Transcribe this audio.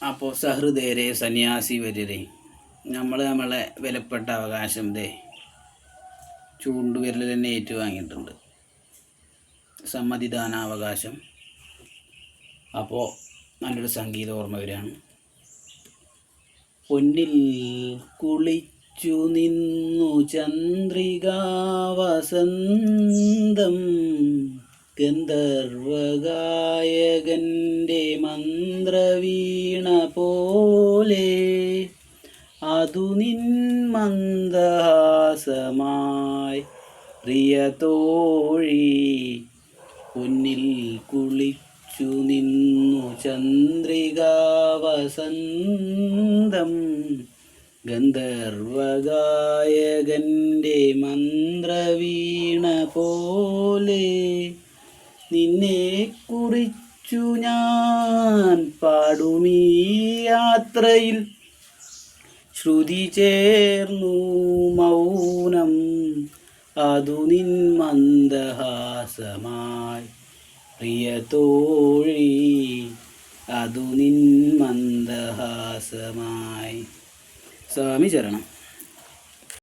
അപ്പോൾ സഹൃദയരെ സന്യാസി വര്യരെ, നമ്മളെ വിലപ്പെട്ട അവകാശം ചൂണ്ടുവിരലിൽ തന്നെ ഏറ്റുവാങ്ങിയിട്ടുണ്ട്, സമ്മതിദാനാവകാശം. അപ്പോൾ നല്ലൊരു സംഗീതം ഓർമ്മ വരികയാണ്. പൊന്നിൽ കുളിച്ചു നിന്നു ചന്ദ്രികാ വസന്തം, ഗന്ധർവഗായകൻ്റെ മന്ത്രവീണ പോലെ അതു നിൻ മന്ദഹാസമായി പ്രിയതോഴി. പൊന്നിൽ കുളിച്ചു നിന്നു ചന്ദ്രികാ വസന്തം, ഗന്ധർവഗായകൻ്റെ മന്ത്രവീണ പോലെ നിന്നെ കുറിച്ചു ഞാൻ പാടുമീ യാത്രയിൽ. ശ്രുതി ചേർന്നു മൗനം അതു നിൻ മന്ദഹാസമായി പ്രിയതോഴി, അതു നിൻ മന്ദഹാസമായി. സ്വാമി ചരണം.